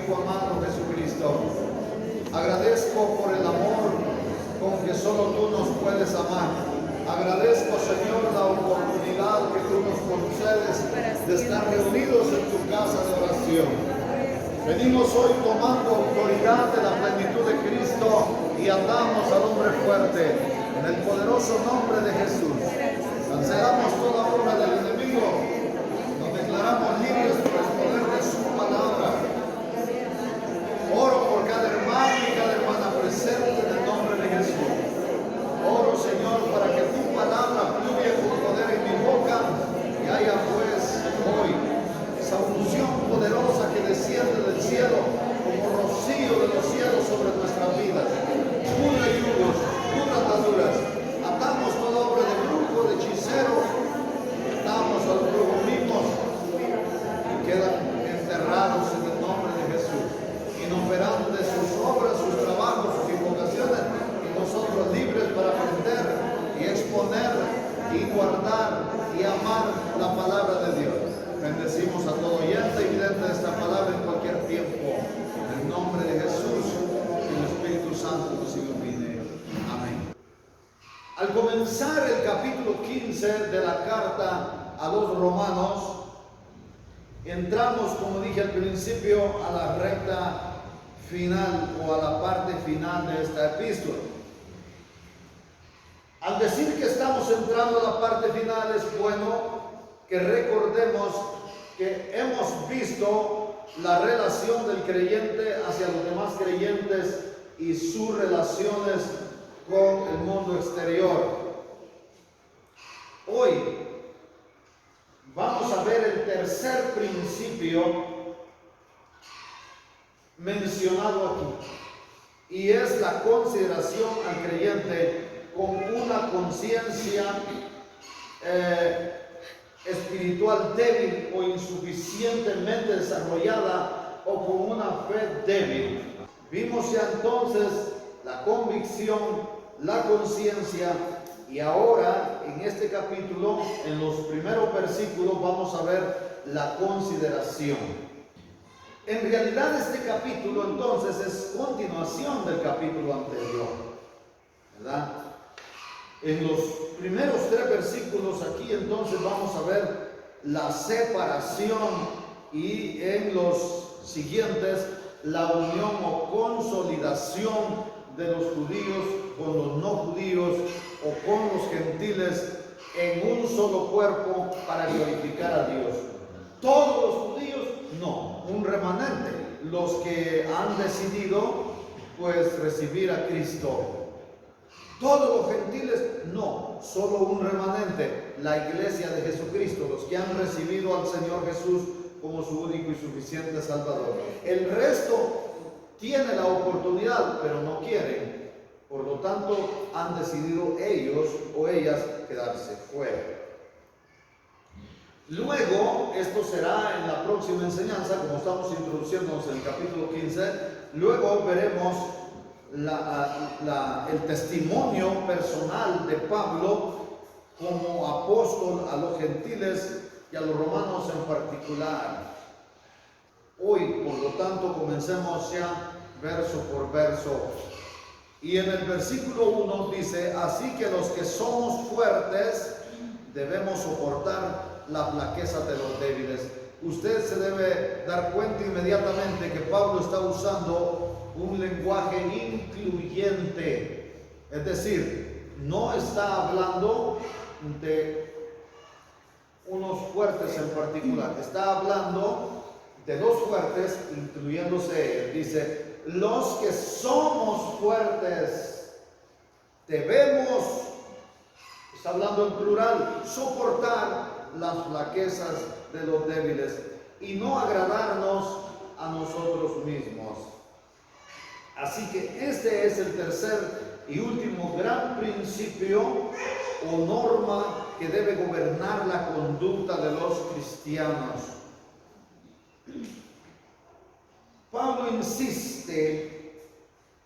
Hijo amado Jesucristo. Agradezco por el amor con que solo tú nos puedes amar. Agradezco, Señor, la oportunidad que tú nos concedes de estar reunidos en tu casa de oración. Venimos hoy tomando autoridad de la plenitud de Cristo y atamos al hombre fuerte en el poderoso nombre de Jesús. Cancelamos toda obra del enemigo. Nos declaramos libres por el poder de su palabra. Oro por cada hermano y cada hermana presente en el nombre de Jesús. Oro, Señor, para que tu palabra fluya con poder en mi boca y haya pues hoy esa unción poderosa que desciende del cielo como rocío de los cielos sobre nuestras vidas. Pudra yugos, pudra ataduras. Atamos toda obra de brujo, de hechicero. Atamos a los brujos mismos y quedan enterrados en el nombre de Jesús, inoperando de sus obras, sus trabajos, sus invocaciones, y nosotros libres para aprender y exponer y guardar y amar la palabra de Dios. Bendecimos a todo oyente y vidente de esta palabra en cualquier tiempo, en el nombre de Jesús y el Espíritu Santo nos ilumine. Amén. Al comenzar el capítulo 15 de la carta a los romanos, entramos, como dije al principio, a la recta final o a la parte final de esta epístola. Al decir que estamos entrando a la parte final, es bueno que recordemos que hemos visto la relación del creyente hacia los demás creyentes y sus relaciones con el mundo exterior. Hoy vamos a ver el tercer principio mencionado aquí, y es la consideración al creyente con una conciencia espiritual débil o insuficientemente desarrollada o con una fe débil. Vimos ya entonces la convicción, la conciencia, y ahora en este capítulo, en los primeros versículos, vamos a ver la consideración. En realidad este capítulo entonces es continuación del capítulo anterior, ¿verdad? En los primeros 3 versículos aquí entonces vamos a ver la separación, y en los siguientes la unión o consolidación de los judíos con los no judíos o con los gentiles en un solo cuerpo para glorificar a Dios. Todos los judíos, no, un remanente, los que han decidido pues recibir a Cristo. Todos los gentiles, no, solo un remanente, la iglesia de Jesucristo, los que han recibido al Señor Jesús como su único y suficiente Salvador. El resto tiene la oportunidad, pero no quieren. Por lo tanto, han decidido ellos o ellas quedarse fuera. Luego, esto será en la próxima enseñanza, como estamos introduciéndonos en el capítulo 15, luego veremos el testimonio personal de Pablo como apóstol a los gentiles y a los romanos en particular. Hoy, por lo tanto, comencemos ya verso por verso. Y en el versículo 1 dice: así que los que somos fuertes debemos soportar la flaqueza de los débiles. Usted se debe dar cuenta inmediatamente que Pablo está usando un lenguaje incluyente, es decir, no está hablando de unos fuertes en particular, está hablando de los fuertes, incluyéndose él. Dice: los que somos fuertes debemos, está hablando en plural, soportar las flaquezas de los débiles y no agradarnos a nosotros mismos. Así que este es el tercer y último gran principio o norma que debe gobernar la conducta de los cristianos. Pablo insiste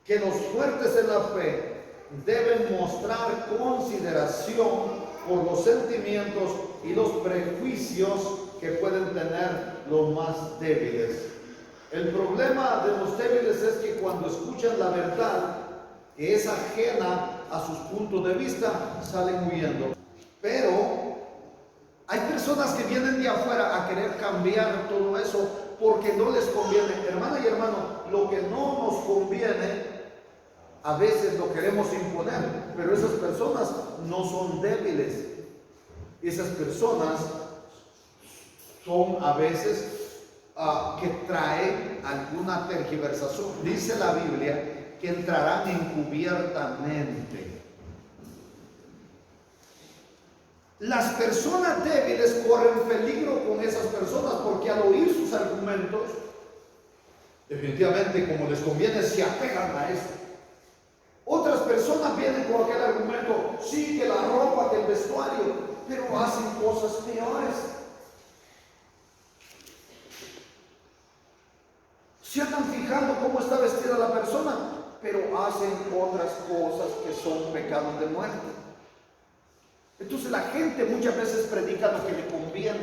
que los fuertes en la fe deben mostrar consideración por los sentimientos y los prejuicios que pueden tener los más débiles. El problema de los débiles es que cuando escuchan la verdad, que es ajena a sus puntos de vista, salen huyendo. Pero hay personas que vienen de afuera a querer cambiar todo eso porque no les conviene. Hermana y hermano, lo que no nos conviene, a veces lo queremos imponer, pero esas personas no son débiles. Esas personas son a veces que traen alguna tergiversación. Dice la Biblia que entrarán encubiertamente. Las personas débiles corren peligro con esas personas porque al oír sus argumentos, definitivamente como les conviene, se apegan a eso. Otras personas vienen con aquel argumento, sí, que la ropa, que el vestuario, pero hacen cosas peores. Se andan fijando cómo está vestida la persona, pero hacen otras cosas que son pecados de muerte. Entonces la gente muchas veces predica lo que le conviene.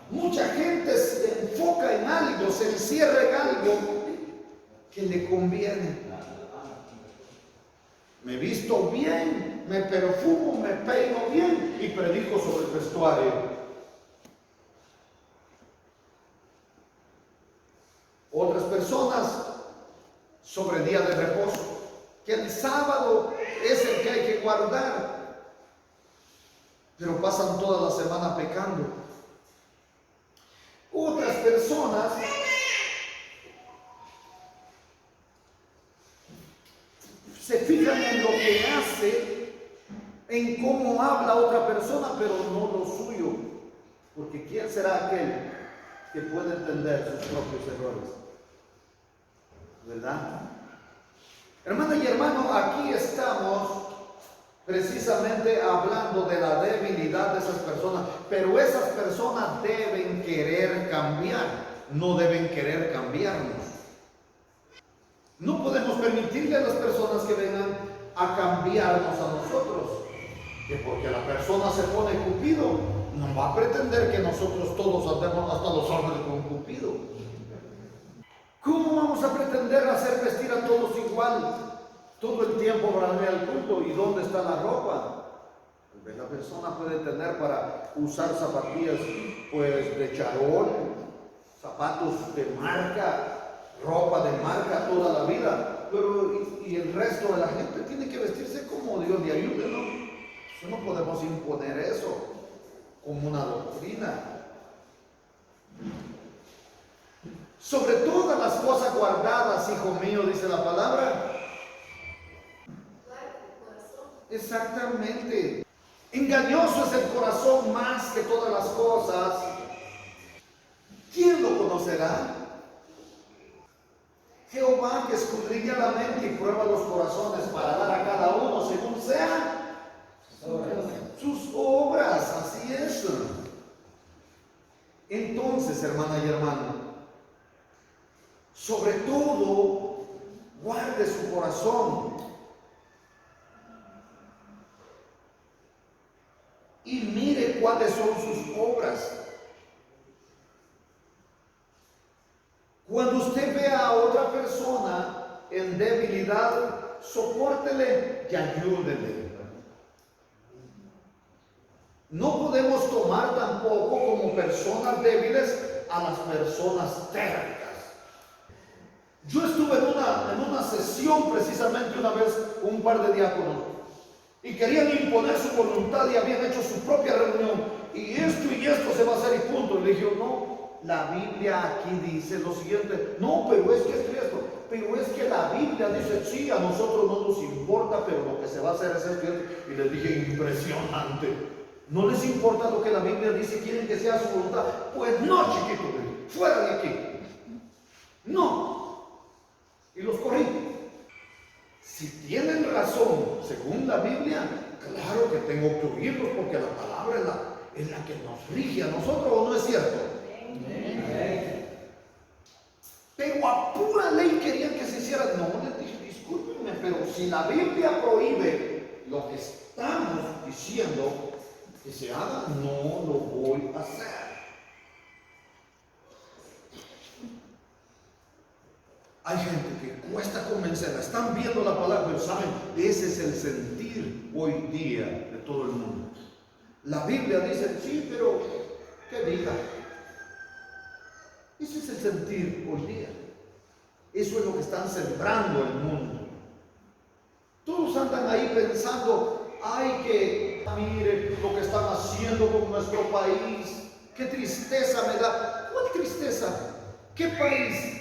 Mucha gente se enfoca en algo, se encierra en algo que le conviene. Me visto bien, me perfumo, me peino bien y predico sobre el vestuario. Otras personas sobre el día de reposo, que el sábado es el que hay que guardar, pero pasan toda la semana pecando. Otras personas se fijan en lo que hace, en cómo habla otra persona, pero no lo suyo, porque ¿quién será aquel que puede entender sus propios errores? ¿Verdad? Hermana y hermano, aquí estamos precisamente hablando de la debilidad de esas personas, pero esas personas deben querer cambiar, no deben querer cambiarnos. No podemos permitirle a las personas que vengan a cambiarnos a nosotros, que porque la persona se pone Cupido, no va a pretender que nosotros todos andemos hasta los árboles con Cupido. ¿Cómo vamos a pretender hacer vestir a todos igual todo el tiempo para venir al culto? ¿Y dónde está la ropa? Pues la persona puede tener para usar zapatillas pues de charol, zapatos de marca, ropa de marca toda la vida, pero y el resto de la gente tiene que vestirse como Dios le ayude, ¿no? Eso no podemos imponer eso como una doctrina. Sobre todas las cosas guardadas, hijo mío, dice la palabra. Exactamente. Engañoso es el corazón más que todas las cosas. ¿Quién lo conocerá? Jehová, que escudriña la mente y prueba los corazones para dar a cada uno según sea sus obras. Así es. Entonces, hermana y hermano, sobre todo, guarde su corazón y mire cuáles son sus obras. Cuando usted vea a otra persona en debilidad, sopórtele y ayúdele. No podemos tomar tampoco como personas débiles a las personas tercas. Yo estuve en una sesión precisamente una vez con un par de diáconos y querían imponer su voluntad y habían hecho su propia reunión y esto se va a hacer y punto. Y le dije, no, la Biblia aquí dice lo siguiente. No, pero es que esto, pero es que la Biblia dice, sí, a nosotros no nos importa, pero lo que se va a hacer es esto. Y les dije, impresionante. ¿No les importa lo que la Biblia dice? ¿Quieren que sea su voluntad? Pues no, chiquito, fuera de aquí. No. Y los corrí. Si tienen razón, según la Biblia, claro que tengo que oírlos porque la palabra es la que nos rige a nosotros, ¿o no es cierto? Pero a pura ley querían que se hiciera. No, les dije, discúlpenme, pero si la Biblia prohíbe lo que estamos diciendo que se haga, no lo voy a hacer. Hay gente que cuesta convencerla, están viendo la palabra, pero saben, ese es el sentir hoy día de todo el mundo. La Biblia dice, sí, pero ¿qué diga? Ese es el sentir hoy día. Eso es lo que están sembrando el mundo. Todos andan ahí pensando, ay, que mire lo que están haciendo con nuestro país. Qué tristeza me da. ¿Cuál tristeza? ¿Qué país?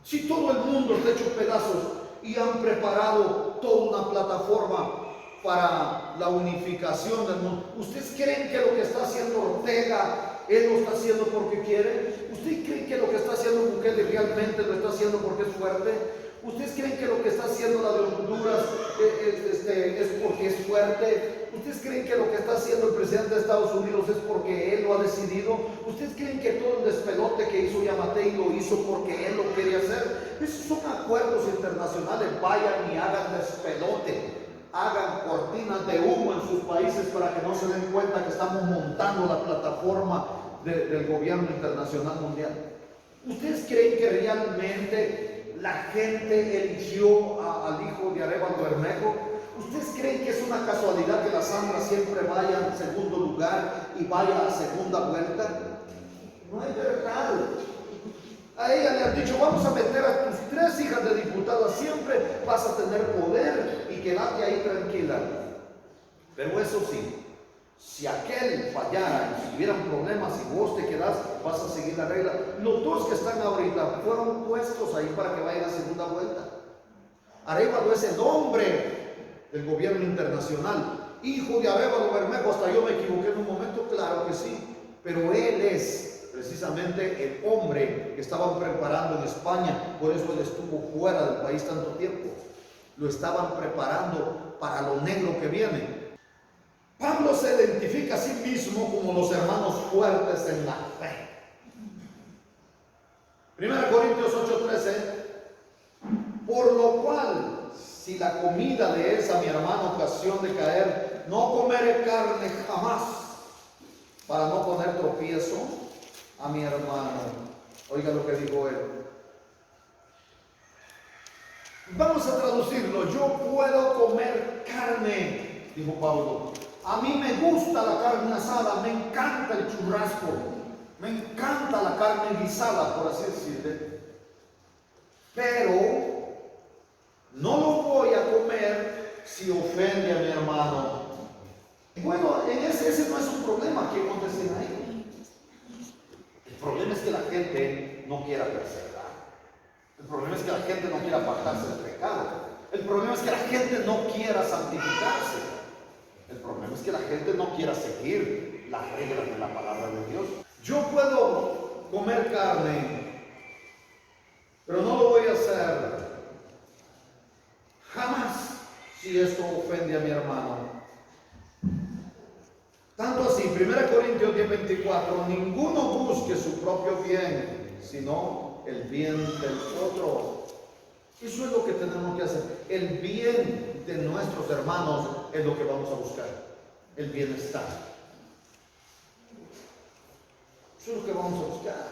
Si todo el mundo está hecho pedazos y han preparado toda una plataforma para la unificación del mundo. ¿Ustedes creen que lo que está haciendo Ortega, él lo está haciendo porque quiere? ¿Ustedes creen que lo que está haciendo Bukele realmente lo está haciendo porque es fuerte? ¿Ustedes creen que lo que está haciendo la de Honduras es porque es fuerte? ¿Ustedes creen que lo que está haciendo el presidente de Estados Unidos es porque él lo ha decidido? ¿Ustedes creen que todo el despelote que hizo Yamatei lo hizo porque él lo quería hacer? Esos son acuerdos internacionales. Vayan y hagan despelote, hagan cortinas de humo en sus países para que no se den cuenta que estamos montando la plataforma del gobierno internacional mundial. ¿Ustedes creen que realmente la gente eligió al hijo de Arévalo Bermejo? ¿Ustedes creen que es una casualidad que la Sandra siempre vaya en segundo lugar y vaya a segunda vuelta? No es verdad. A ella le han dicho, vamos a meter a tus 3 hijas de diputadas, siempre vas a tener poder y quédate ahí tranquila. Pero eso sí, si aquel fallara y si hubieran problemas y vos te quedás, vas a seguir la regla. Los 2 que están ahorita fueron puestos ahí para que vayan a segunda vuelta. Arévalo es el hombre del gobierno internacional, hijo de Arévalo Bermejo. Hasta yo me equivoqué en un momento, claro que sí, pero él es precisamente el hombre que estaban preparando en España. Por eso él estuvo fuera del país tanto tiempo. Lo estaban preparando para lo negro que viene. Pablo se identifica a sí mismo como los hermanos fuertes en la fe. 1 Corintios 8:13, por lo cual, si la comida le es a mi hermano ocasión de caer, no comeré carne jamás, para no poner tropiezo a mi hermano. Oiga lo que dijo él. Vamos a traducirlo. Yo puedo comer carne, dijo Pablo. A mí me gusta la carne asada, me encanta el churrasco, me encanta la carne guisada, por así decirle. Pero no lo voy a comer si ofende a mi hermano. Bueno, ese no es un problema que hemos de decir ahí. El problema es que la gente no quiera perseverar. El problema es que la gente no quiera apartarse del pecado. El problema es que la gente no quiera santificarse. El problema es que la gente no quiera seguir las reglas de la palabra de Dios. Yo puedo comer carne, pero no lo voy a hacer jamás si esto ofende a mi hermano. Tanto así, 1 Corintios 10:24, ninguno busque su propio bien, sino el bien del otro. Eso es lo que tenemos que hacer. El bien de nuestros hermanos es lo que vamos a buscar. El bienestar. Eso es lo que vamos a buscar.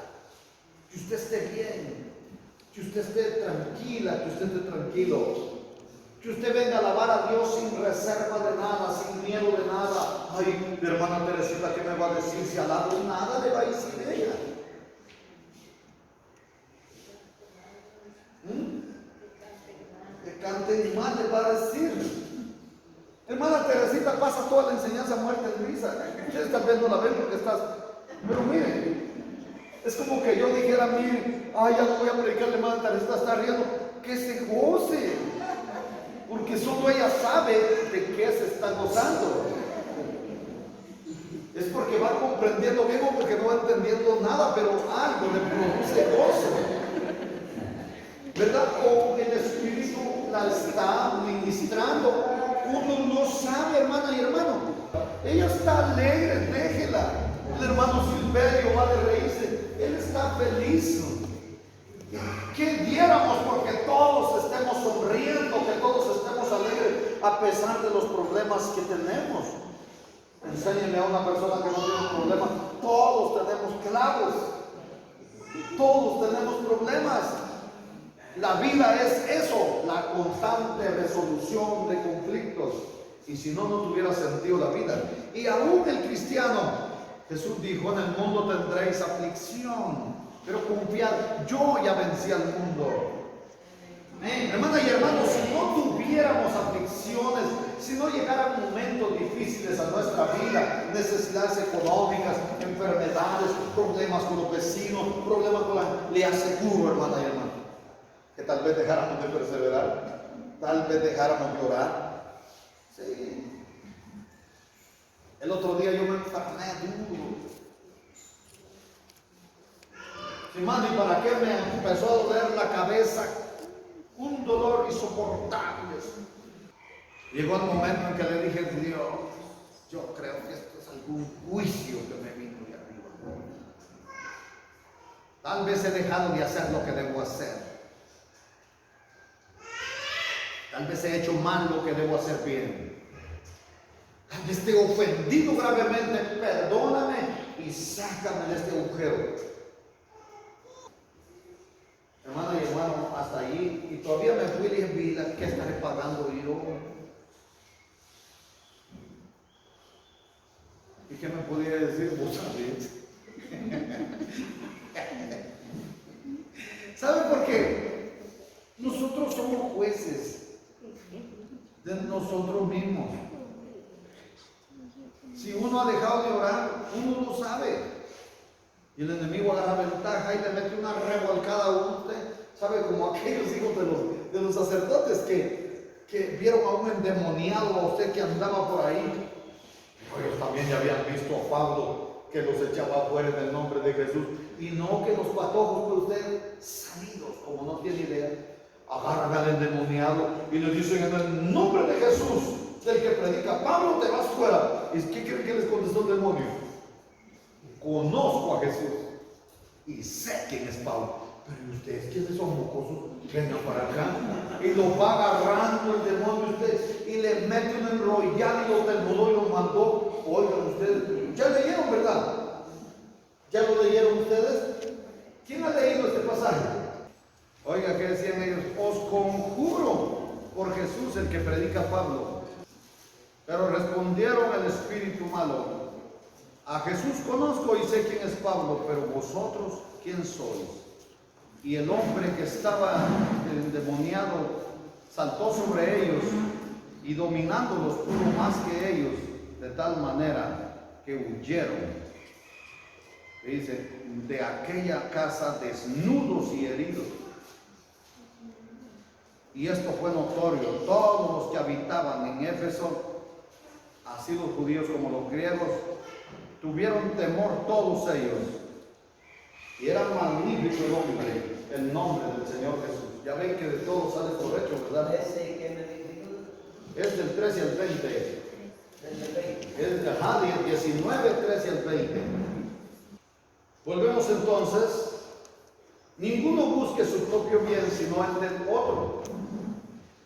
Que usted esté bien. Que usted esté tranquila. Que usted esté tranquilo. Que usted venga a alabar a Dios sin reserva de nada, sin miedo de nada. Ay, mi hermana Teresita, ¿qué me va a decir si alabo? Nada le va a decir ella. Que cante mal le va a decir. Hermana Teresita pasa toda la enseñanza muerta en risa. Ustedes tal vez no la ven porque estás. Pero miren, es como que yo dijera, miren, ay, ya no voy a predicar, hermana Teresita está riendo. Que se goce. Porque solo ella sabe de qué se está gozando. Es porque va comprendiendo bien o porque no va entendiendo nada, pero algo le produce gozo. ¿Verdad? O el Espíritu la está ministrando. Uno no sabe, hermana y hermano. Ella está alegre, déjela. El hermano Silverio va de reírse. Él está feliz. Que diéramos porque todos estemos sonriendo, que todos estemos alegres a pesar de los problemas que tenemos. Enséñenle a una persona que no tiene problemas. Todos tenemos clavos. Todos tenemos problemas. La vida es eso, la constante resolución de conflictos. Y si no, no tuviera sentido la vida. Y aún el cristiano, Jesús dijo, en el mundo tendréis aflicción, pero confiad, yo ya vencí al mundo. Hermanas y hermanos, si no tuviéramos aflicciones, si no llegaran momentos difíciles a nuestra vida, necesidades económicas, enfermedades, problemas con los vecinos, problemas con le aseguro, hermana y hermano, que tal vez dejáramos de perseverar, tal vez dejáramos de orar. Sí. El otro día yo me enfermé duro. Hermano, ¿y para qué me empezó a doler la cabeza? Un dolor insoportable. Llegó el momento en que le dije, Dios, yo creo que esto es algún juicio que me vino de arriba. Tal vez he dejado de hacer lo que debo hacer. Tal vez he hecho mal lo que debo hacer bien. Tal vez te he ofendido gravemente. Perdóname y sácame de este agujero. Hermano y hermano, hasta allí. Y todavía me fui y dije, vida, ¿qué estaré pagando yo? ¿Y qué me podía decir? Vos sabés. ¿Sabe por qué? Nosotros somos jueces de nosotros mismos. Si uno ha dejado de orar, uno lo sabe. Y el enemigo agarra ventaja y le mete una revolcada a usted. ¿Sabe? Como aquellos hijos de los sacerdotes que vieron a un endemoniado a usted que andaba por ahí. Ellos también ya habían visto a Pablo que los echaba afuera en el nombre de Jesús. Y no que los patojos de usted, salidos, como no tiene idea, agarran al endemoniado y le dicen en el nombre de Jesús, del que predica, Pablo, te vas fuera. ¿Y qué creen que les contestó el demonio? Conozco a Jesús y sé quién es Pablo. Pero ustedes, ¿quiénes son mocosos? Vengan para acá. Y los va agarrando el demonio usted y le mete un enrollado y los desnudó y los mandó. Oigan ustedes, ya leyeron, ¿verdad? ¿Ya lo leyeron ustedes? ¿Quién ha leído este pasaje? Oiga, ¿qué decían ellos? Os conjuro por Jesús, el que predica Pablo. Pero respondieron el espíritu malo. A Jesús conozco y sé quién es Pablo, pero vosotros, ¿quién sois? Y el hombre que estaba endemoniado saltó sobre ellos y dominándolos pudo más que ellos, de tal manera que huyeron. Dice, de aquella casa desnudos y heridos. Y esto fue notorio. Todos los que habitaban en Éfeso, así los judíos como los griegos, tuvieron temor todos ellos. Y era magnífico el hombre, el nombre del Señor Jesús. Ya ven que de todo sale correcto, ¿verdad? Es del 13 al 20. Es del 19, 13 al 20. Volvemos entonces. Ninguno busque su propio bien, sino el del otro.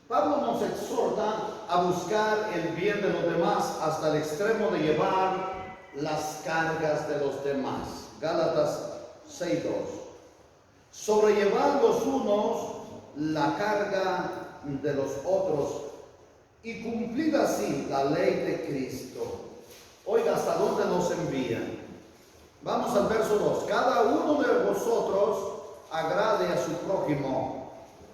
Pablo nos exhorta a buscar el bien de los demás hasta el extremo de llevar las cargas de los demás. Gálatas 6:2. Sobrellevar los unos la carga de los otros y cumplir así la ley de Cristo. Oiga, ¿hasta dónde nos envía? Vamos al verso 2. Cada uno de vosotros agrade a su prójimo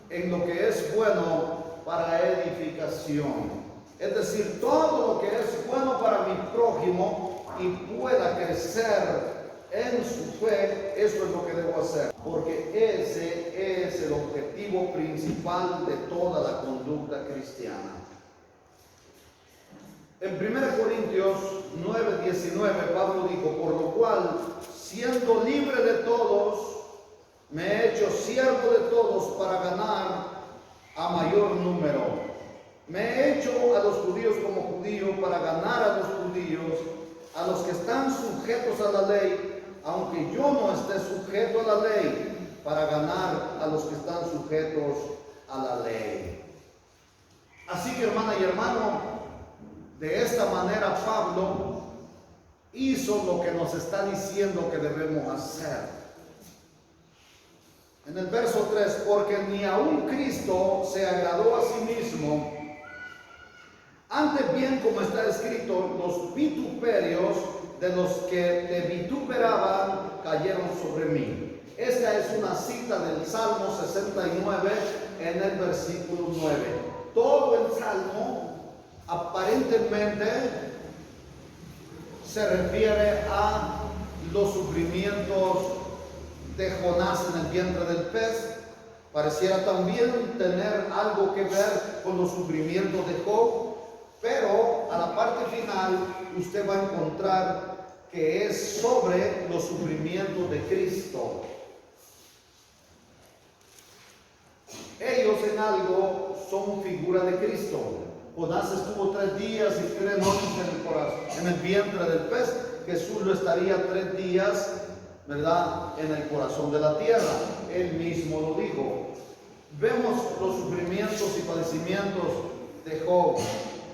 en lo que es bueno para edificación. Es decir, todo lo que es bueno para mi prójimo y pueda crecer en su fe, eso es lo que debo hacer, porque ese es el objetivo principal de toda la conducta cristiana. En 1 Corintios 9:19 Pablo dijo, por lo cual, siendo libre de todos, me he hecho siervo de todos para ganar a mayor número. Me he hecho a los judíos como judío para ganar a los judíos, a los que están sujetos a la ley, aunque yo no esté sujeto a la ley, para ganar a los que están sujetos a la ley. Así que, hermana y hermano, de esta manera Pablo hizo lo que nos está diciendo que debemos hacer. En el verso 3, porque ni aun Cristo se agradó a sí mismo, antes bien, como está escrito, los vituperios de los que te vituperaban cayeron sobre mí. Esta es una cita del Salmo 69 en el versículo 9. Todo el Salmo aparentemente se refiere a los sufrimientos de Jonás en el vientre del pez. Pareciera también tener algo que ver con los sufrimientos de Job, pero a la parte final usted va a encontrar que es sobre los sufrimientos de Cristo. Ellos en algo son figura de Cristo. Jonás estuvo 3 días y 3 noches en el vientre del pez. Jesús lo estaría 3 días, ¿verdad?, en el corazón de la tierra. Él mismo lo dijo. Vemos los sufrimientos y padecimientos de Job,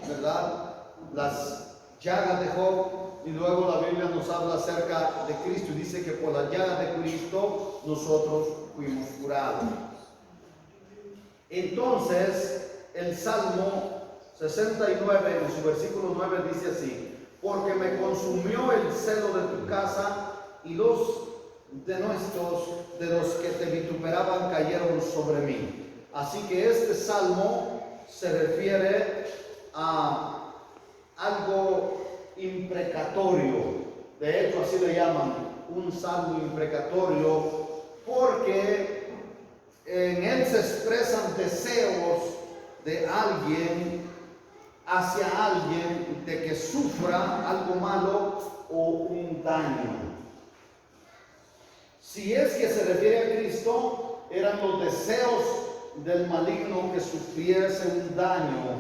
¿verdad? Las llagas de Job, y luego la Biblia nos habla acerca de Cristo y dice que por las llagas de Cristo nosotros fuimos curados. Entonces, el Salmo 69, en su versículo 9, dice así: porque me consumió el celo de tu casa, y los de los que te vituperaban cayeron sobre mí. Así que este salmo se refiere a algo imprecatorio. De hecho, así le llaman, un salmo imprecatorio, porque en él se expresan deseos de alguien hacia alguien de que sufra algo malo o un daño. Si es que se refiere a Cristo, eran los deseos del maligno que sufriese un daño,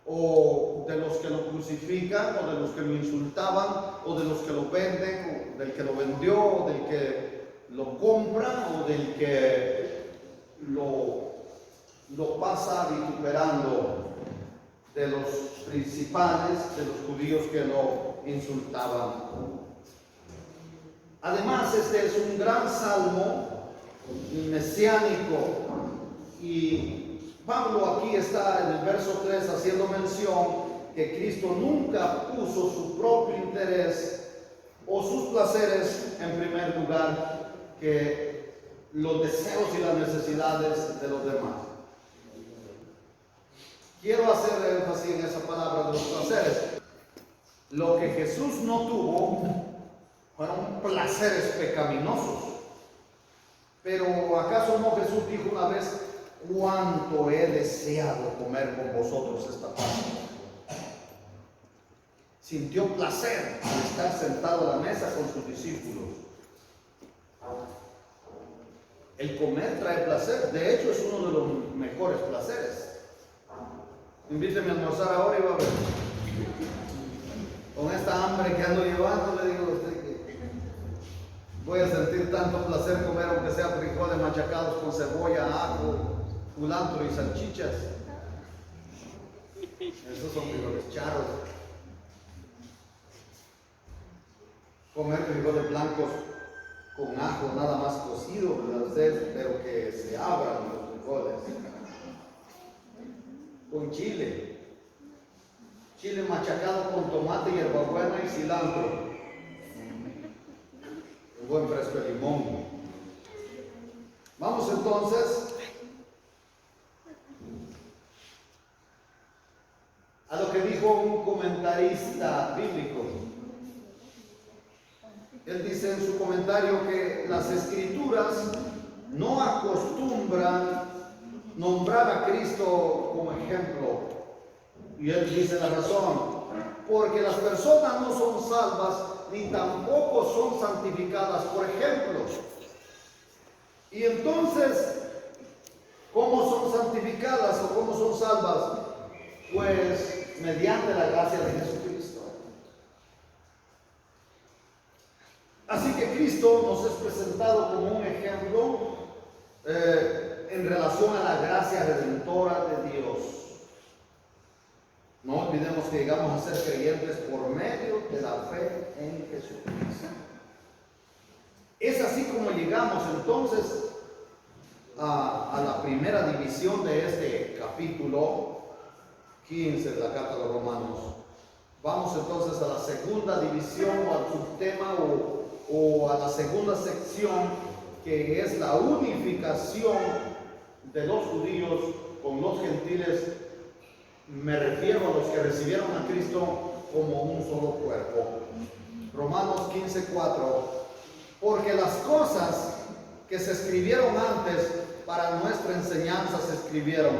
o de los que lo crucifican, o de los que lo insultaban, o de los que lo venden, o del que lo vendió, o del que lo compra, o del que lo pasa vituperando, de los principales, de los judíos que lo insultaban. Además, este es un gran salmo mesiánico, y Pablo aquí está en el verso 3 haciendo mención que Cristo nunca puso su propio interés o sus placeres en primer lugar que los deseos y las necesidades de los demás. Quiero hacer énfasis en esa palabra de los placeres. Lo que Jesús no tuvo fueron placeres pecaminosos. Pero ¿acaso no Jesús dijo una vez: cuánto he deseado comer con vosotros esta Pascua? Sintió placer al estar sentado a la mesa con sus discípulos. El comer trae placer. De hecho, es uno de los mejores placeres. Invíteme a almorzar ahora y va a ver. Con esta hambre que ando llevando, le digo a usted que voy a sentir tanto placer comer, aunque sea frijoles machacados con cebolla, ajo, culantro y salchichas. Esos son frijoles charros. Comer frijoles blancos con ajo nada más cocido, pero que se abran los frijoles. Con chile machacado con tomate, hierbabuena y cilantro, un buen fresco de limón. Vamos entonces a lo que dijo un comentarista bíblico. Él dice en su comentario que las escrituras no acostumbran nombrar a Cristo como ejemplo. Y él dice la razón: porque las personas no son salvas ni tampoco son santificadas por ejemplo. Y entonces, ¿cómo son santificadas o cómo son salvas? Pues mediante la gracia de Jesucristo. Así que Cristo nos es presentado como un ejemplo en relación a la gracia redentora de Dios. No olvidemos que llegamos a ser creyentes por medio de la fe en Jesucristo. Es así como llegamos entonces a la primera división de este capítulo 15 de la carta de los Romanos. Vamos entonces a la segunda división o al subtema o a la segunda sección, que es la unificación de los judíos con los gentiles. Me refiero a los que recibieron a Cristo como un solo cuerpo. Romanos 15:4. Porque las cosas que se escribieron antes para nuestra enseñanza se escribieron,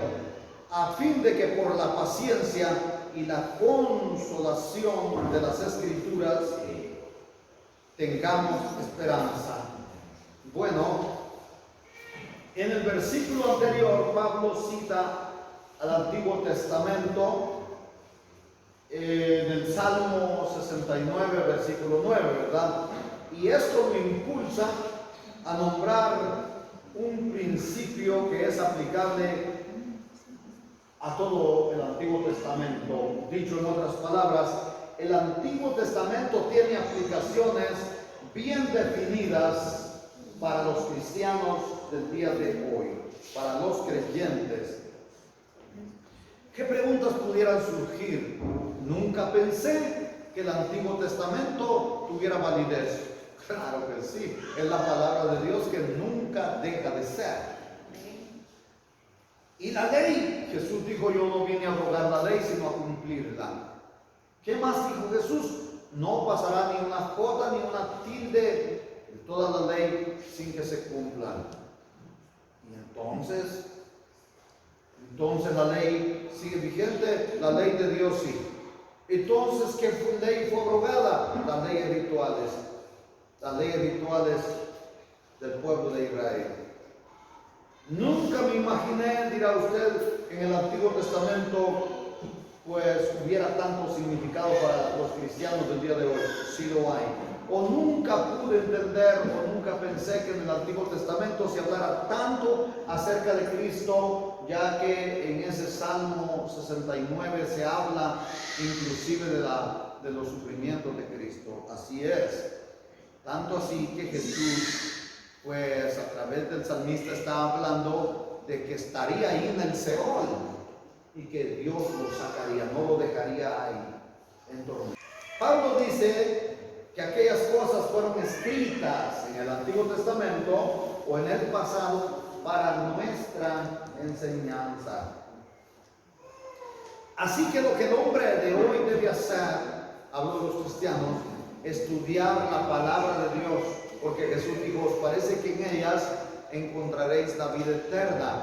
a fin de que por la paciencia y la consolación de las Escrituras tengamos esperanza. Bueno, en el versículo anterior Pablo cita al Antiguo Testamento en el Salmo 69, versículo 9, ¿verdad? Y esto me impulsa a nombrar un principio que es aplicable a todo el Antiguo Testamento. Dicho en otras palabras, el Antiguo Testamento tiene aplicaciones bien definidas para los cristianos del día de hoy, para los creyentes. ¿Qué preguntas pudieran surgir? Nunca pensé que el Antiguo Testamento tuviera validez. Claro que sí, es la palabra de Dios que nunca deja de ser. Y la ley, Jesús dijo: yo no vine a abrogar la ley, sino a cumplirla. ¿Qué más dijo Jesús? No pasará ni una jota ni una tilde de toda la ley sin que se cumpla. Y entonces la ley sigue vigente, la ley de Dios sí. Entonces, ¿qué ley fue abrogada? Las leyes rituales del pueblo de Israel. Nunca me imaginé, dirá usted, en el Antiguo Testamento pues hubiera tanto significado para los cristianos del día de hoy. Sí lo hay. O nunca pude entender, o nunca pensé que en el Antiguo Testamento se hablara tanto acerca de Cristo, ya que en ese Salmo 69 se habla inclusive de los sufrimientos de Cristo. Así es. Tanto así que Jesús, pues a través del salmista, está hablando de que estaría ahí en el Seol y que Dios lo sacaría, no lo dejaría ahí en tormento. Pablo dice que aquellas cosas fueron escritas en el Antiguo Testamento o en el pasado para nuestra enseñanza. Así que lo que el hombre de hoy debe hacer, hablo de los cristianos, estudiar la palabra de Dios, porque Jesús dijo: os parece que en ellas encontraréis la vida eterna.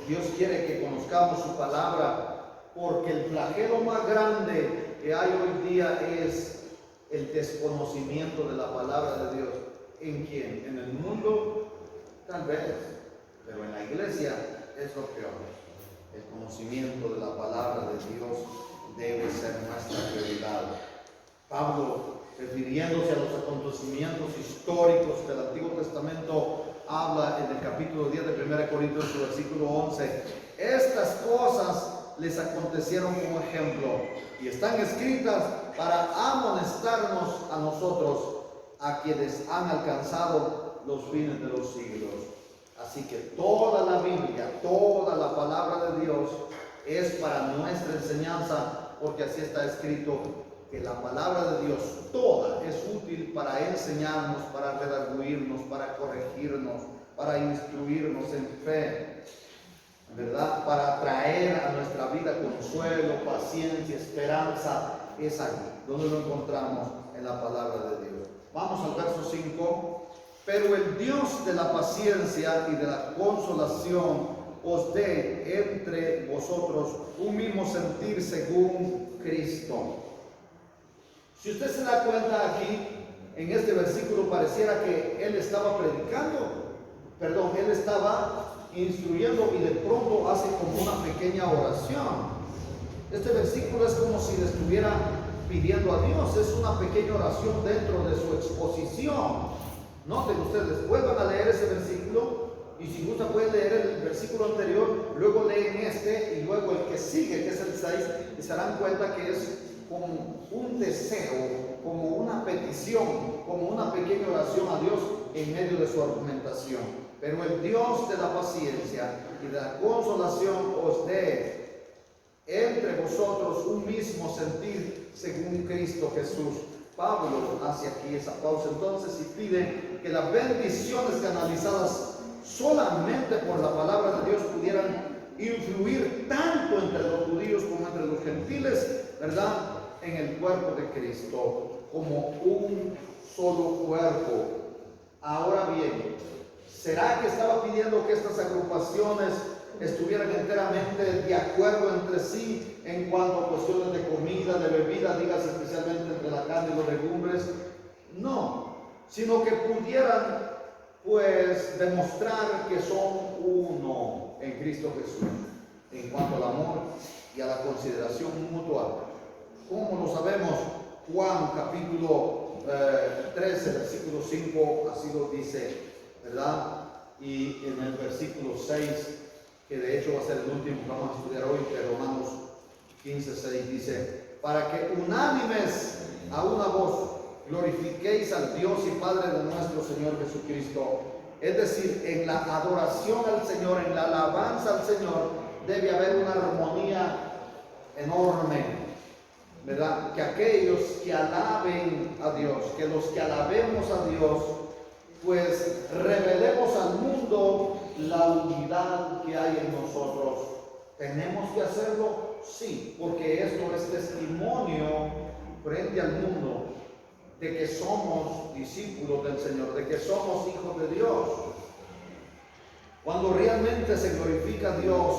Dios quiere que conozcamos su palabra, porque el flagelo más grande que hay hoy día es el desconocimiento de la palabra de Dios. ¿En quién? ¿En el mundo? Tal vez, pero en la iglesia es lo peor. El conocimiento de la palabra de Dios debe ser nuestra prioridad. Pablo, refiriéndose a los acontecimientos históricos del Antiguo Testamento, habla en el capítulo 10 de 1 Corintios, su versículo 11. Estas cosas les acontecieron como ejemplo y están escritas para amonestarnos a nosotros, a quienes han alcanzado los fines de los siglos. Así que toda la Biblia, toda la palabra de Dios es para nuestra enseñanza, porque así está escrito, que la palabra de Dios toda es útil para enseñarnos, para redarguirnos, para corregirnos, para instruirnos en fe, ¿verdad? Para traer a nuestra vida consuelo, paciencia, esperanza. Es aquí donde lo encontramos en la palabra de Dios. Vamos al verso 5. Pero el Dios de la paciencia y de la consolación os dé entre vosotros un mismo sentir según Cristo. Si usted se da cuenta aquí, en este versículo pareciera que él estaba él estaba instruyendo y de pronto hace como una pequeña oración. Este versículo es como si le estuviera pidiendo a Dios, es una pequeña oración dentro de su exposición. Noten ustedes, vuelvan a leer ese versículo y si gusta pueden leer el versículo anterior, luego leen este y luego el que sigue, que es el 6, y se darán cuenta que es como un deseo, como una petición, como una pequeña oración a Dios en medio de su argumentación. Pero el Dios de la paciencia y de la consolación os dé entre vosotros un mismo sentir según Cristo Jesús. Pablo hace aquí esa pausa entonces y pide que las bendiciones canalizadas solamente por la palabra de Dios pudieran influir tanto entre los judíos como entre los gentiles, ¿verdad? En el cuerpo de Cristo, como un solo cuerpo. Ahora bien, ¿será que estaba pidiendo que estas agrupaciones estuvieran enteramente de acuerdo entre sí en cuanto a cuestiones de comida, de bebida, digas especialmente entre la carne y los legumbres? No, sino que pudieran pues demostrar que son uno en Cristo Jesús en cuanto al amor y a la consideración mutua. ¿Cómo lo sabemos? Juan capítulo 13, versículo 5, así lo dice, ¿verdad? Y en el versículo 6, que de hecho va a ser el último que vamos a estudiar hoy, de Romanos 15, 6, dice: para que unánimes a una voz glorifiquéis al Dios y Padre de nuestro Señor Jesucristo. Es decir, en la adoración al Señor, en la alabanza al Señor, debe haber una armonía enorme, ¿verdad? Que aquellos que alaben a Dios, que los que alabemos a Dios, pues revelemos al mundo la unidad que hay en nosotros. ¿Tenemos que hacerlo? Sí, porque esto es testimonio frente al mundo de que somos discípulos del Señor, de que somos hijos de Dios. Cuando realmente se glorifica a Dios,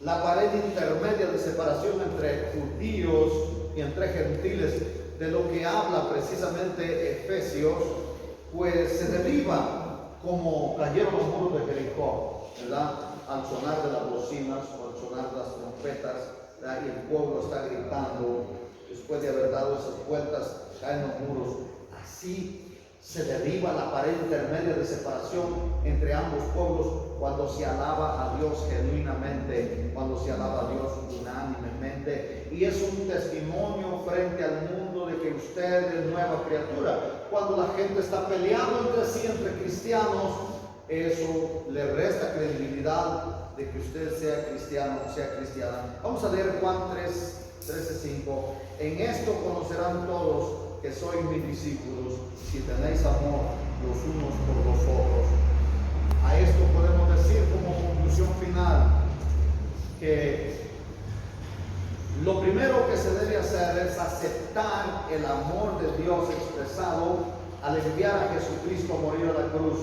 la pared intermedia de separación entre judíos y entre gentiles, de lo que habla precisamente Efesios, pues se derriba como cayeron los muros de Jericó, ¿verdad? Al sonar de las bocinas o al sonar de las trompetas, ¿verdad? Y el pueblo está gritando, después de haber dado esas vueltas, caen los muros. Así se derriba la pared intermedia de separación entre ambos pueblos cuando se alaba a Dios genuinamente, cuando se alaba a Dios unánimemente. Y es un testimonio frente al mundo de que usted es nueva criatura. Cuando la gente está peleando entre sí, entre cristianos, eso le resta credibilidad de que usted sea cristiano o sea cristiana. Vamos a leer Juan 13:5. En esto conocerán todos que sois mis discípulos, si tenéis amor los unos por los otros. A esto podemos decir como conclusión final que lo primero que se debe hacer es aceptar el amor de Dios expresado al enviar a Jesucristo a morir a la cruz,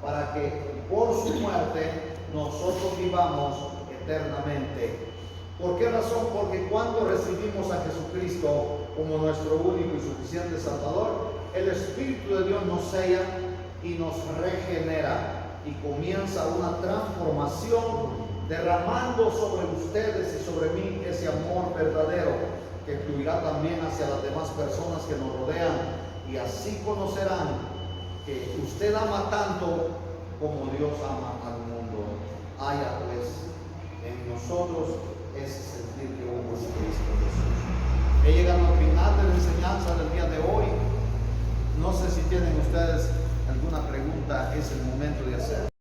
para que por su muerte nosotros vivamos eternamente. ¿Por qué razón? Porque cuando recibimos a Jesucristo como nuestro único y suficiente Salvador, el Espíritu de Dios nos sella y nos regenera, y comienza una transformación derramando sobre ustedes y sobre mí ese amor verdadero que fluirá también hacia las demás personas que nos rodean, y así conocerán que usted ama tanto como Dios ama al mundo. Haya pues en nosotros ese sentir que hubo en Cristo Jesús. He llegado al final de la enseñanza del día de hoy. No sé si tienen ustedes alguna pregunta, es el momento de hacer.